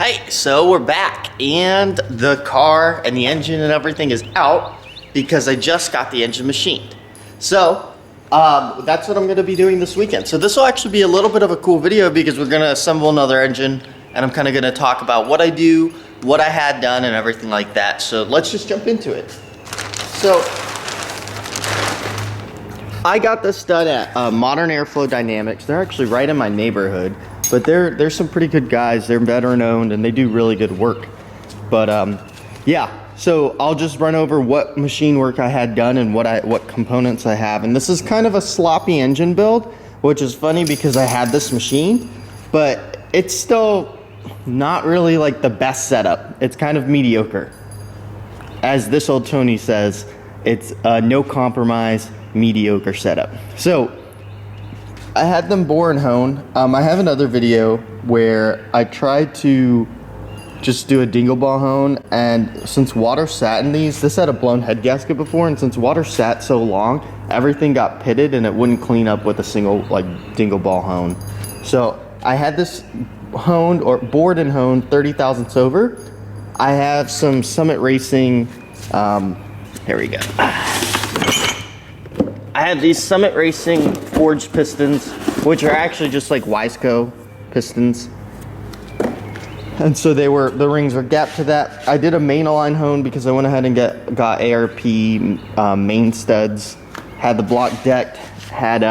Hey, so we're back, and the car and the engine and everything is out because I just got the engine machined. So that's what I'm going to be doing this weekend. So this will actually be a little bit of a cool video because we're going to assemble another engine, and I'm kind of going to talk about what I do, what I had done, and everything like that. So let's just jump into it. So I got this done at Modern Airflow Dynamics. They're actually right in my neighborhood. But they're some pretty good guys. They're veteran owned and they do really good work. But yeah, so I'll just run over what machine work I had done and what components I have. And this is kind of a sloppy engine build, which is funny because I had this machine, but it's still not really like the best setup. It's kind of mediocre. As this old Tony says, it's a no compromise, mediocre setup. So I had them bore and hone. I have another video where I tried to just do a dingle ball hone, and since water sat in these, this had a blown head gasket before, and since water sat so long, everything got pitted and it wouldn't clean up with a single like dingle ball hone. So I had this honed or bored and honed 30 thousandths over. I have some Summit Racing, here we go. I have these Summit Racing forged pistons, which are actually just like Wiseco pistons. And so the rings are gapped to that. I did a main align hone because I went ahead and got ARP main studs. Had the block decked, had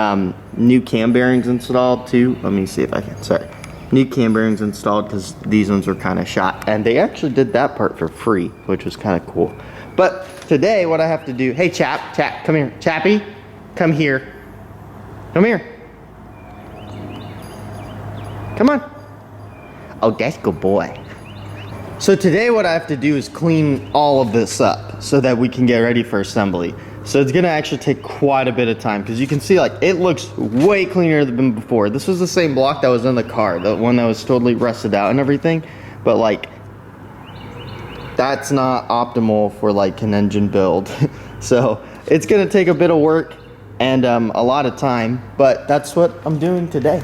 new cam bearings installed too. Let me see if I can, sorry. New cam bearings installed because these ones were kind of shot. And they actually did that part for free, which was kind of cool. But today what I have to do, hey Chap, come here, Chappy. Come here. Come here. Come on. Oh, that's good boy. So today what I have to do is clean all of this up so that we can get ready for assembly. So it's gonna actually take quite a bit of time because you can see like it looks way cleaner than before. This was the same block that was in the car, the one that was totally rusted out and everything. But like, that's not optimal for like an engine build. So it's gonna take a bit of work and a lot of time, but that's what I'm doing today.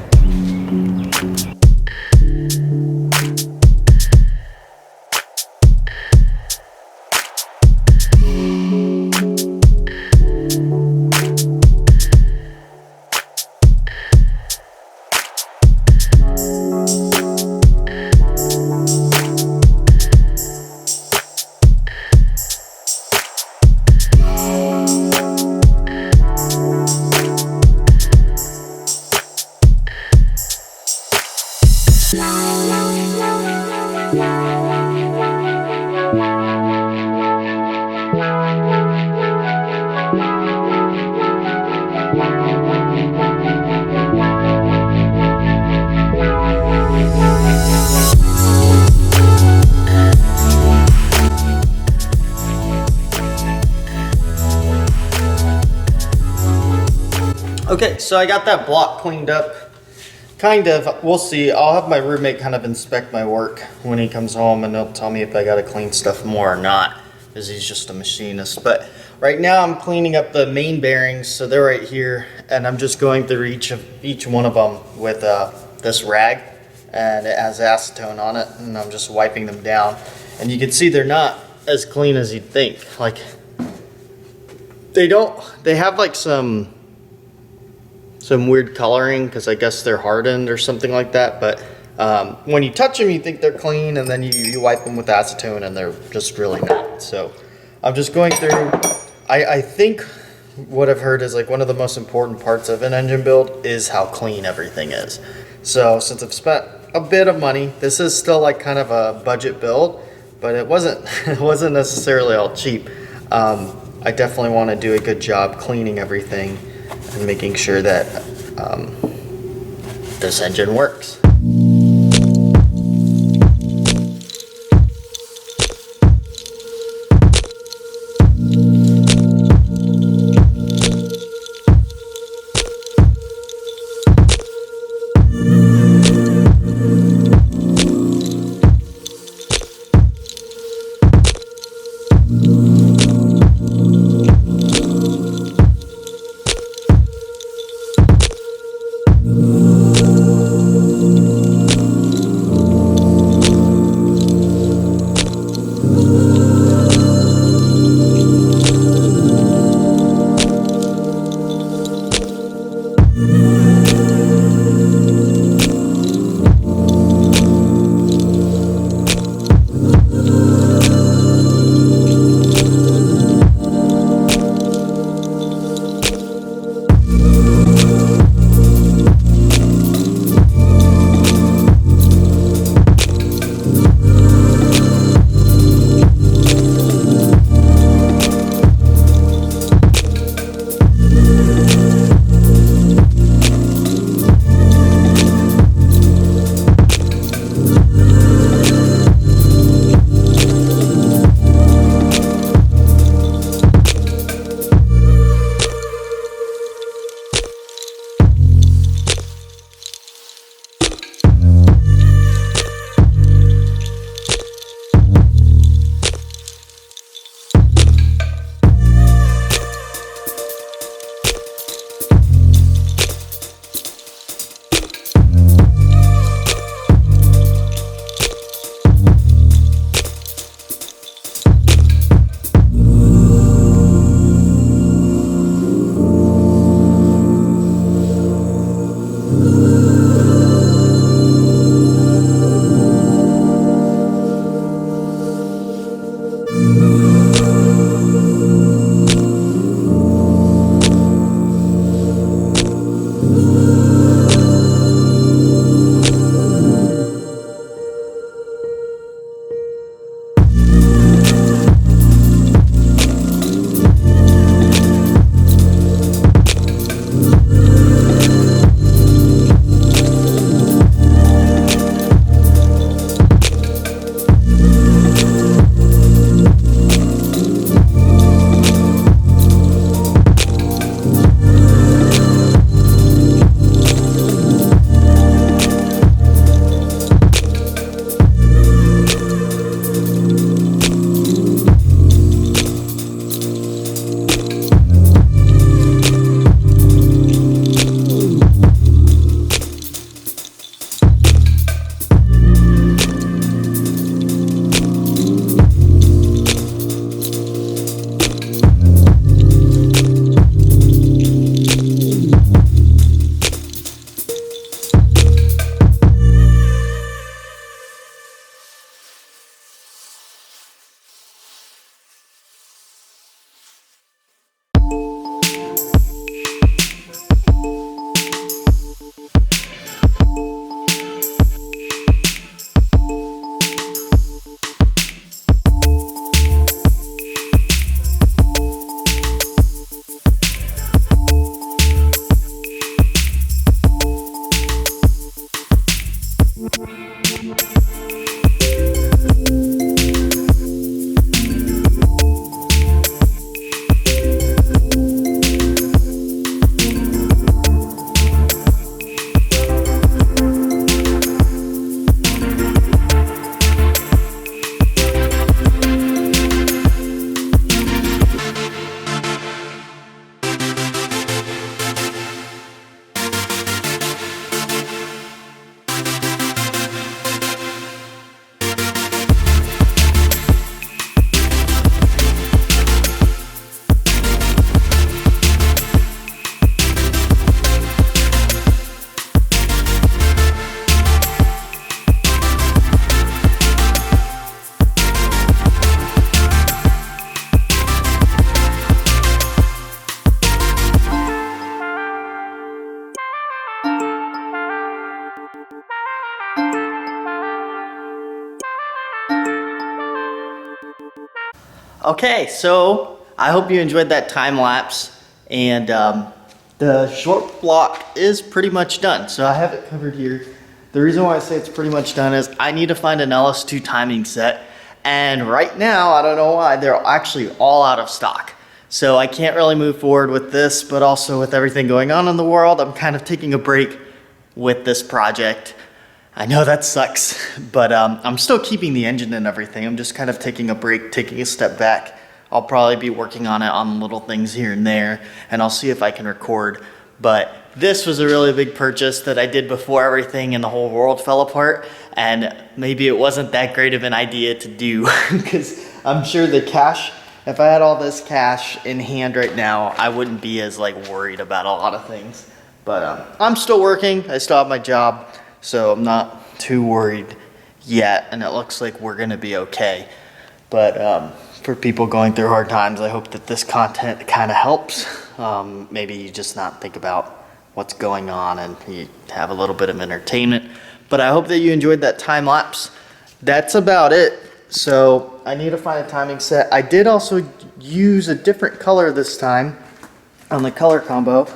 Okay, so I got that block cleaned up, kind of. We'll see. I'll have my roommate kind of inspect my work when he comes home, and he'll tell me if I got to clean stuff more or not, because he's just a machinist. But right now I'm cleaning up the main bearings, so they're right here, and I'm just going through each one of them with this rag, and it has acetone on it, and I'm just wiping them down. And you can see they're not as clean as you'd think. Like, they have like some weird coloring because I guess they're hardened or something like that, but when you touch them you think they're clean, and then you wipe them with acetone and they're just really not. So I'm just going through. I think what I've heard is like one of the most important parts of an engine build is how clean everything is. So since I've spent a bit of money, this is still like kind of a budget build, but it wasn't necessarily all cheap. I definitely want to do a good job cleaning everything and making sure that this engine works. Okay, so I hope you enjoyed that time lapse, and the short block is pretty much done. So I have it covered here. The reason why I say it's pretty much done is I need to find an LS2 timing set, and right now, I don't know why, they're actually all out of stock. So I can't really move forward with this, but also with everything going on in the world, I'm kind of taking a break with this project. I know that sucks, but I'm still keeping the engine and everything. I'm just kind of taking a break, taking a step back. I'll probably be working on it on little things here and there, and I'll see if I can record. But this was a really big purchase that I did before everything in the whole world fell apart, and maybe it wasn't that great of an idea to do, because I'm sure the cash, if I had all this cash in hand right now, I wouldn't be as worried about a lot of things. But I'm still working, I still have my job, so I'm not too worried yet, and it looks like we're gonna be okay. But for people going through hard times, I hope that this content kind of helps. Maybe you just not think about what's going on and you have a little bit of entertainment. But I hope that you enjoyed that time lapse. That's about it. So I need to find a timing set. I did also use a different color this time on the color combo.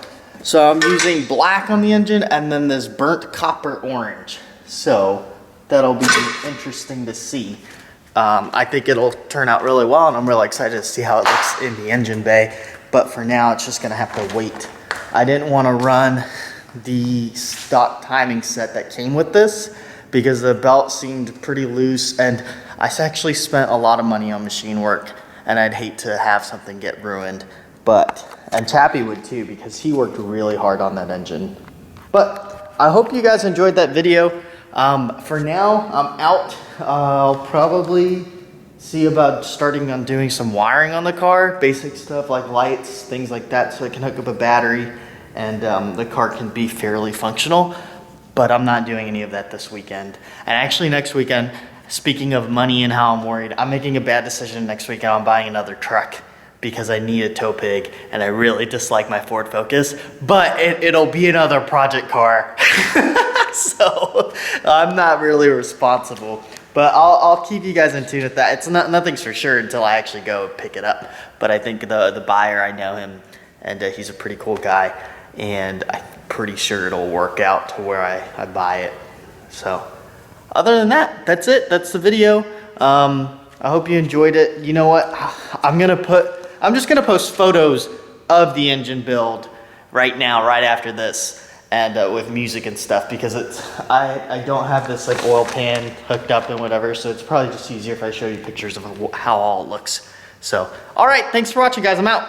So I'm using black on the engine and then this burnt copper orange. So that'll be interesting to see. I think it'll turn out really well, and I'm really excited to see how it looks in the engine bay. But for now, it's just gonna have to wait. I didn't wanna run the stock timing set that came with this because the belt seemed pretty loose, and I actually spent a lot of money on machine work, and I'd hate to have something get ruined. And Chappie would too, because he worked really hard on that engine. But I hope you guys enjoyed that video. For now, I'm out. I'll probably see about starting on doing some wiring on the car, basic stuff like lights, things like that, so I can hook up a battery and the car can be fairly functional. But I'm not doing any of that this weekend. And actually next weekend, speaking of money and how I'm worried, I'm making a bad decision next weekend. I'm buying another truck because I need a tow pig, and I really dislike my Ford Focus, but it'll be another project car. So I'm not really responsible, but I'll keep you guys in tune with that. It's nothing's for sure until I actually go pick it up. But I think the buyer, I know him, and he's a pretty cool guy, and I'm pretty sure it'll work out to where I buy it. So other than that, that's it. That's the video. I hope you enjoyed it. You know what? I'm just gonna post photos of the engine build right now, right after this, and with music and stuff, because I don't have this oil pan hooked up and whatever, so it's probably just easier if I show you pictures of how all it looks. So, all right, thanks for watching, guys. I'm out.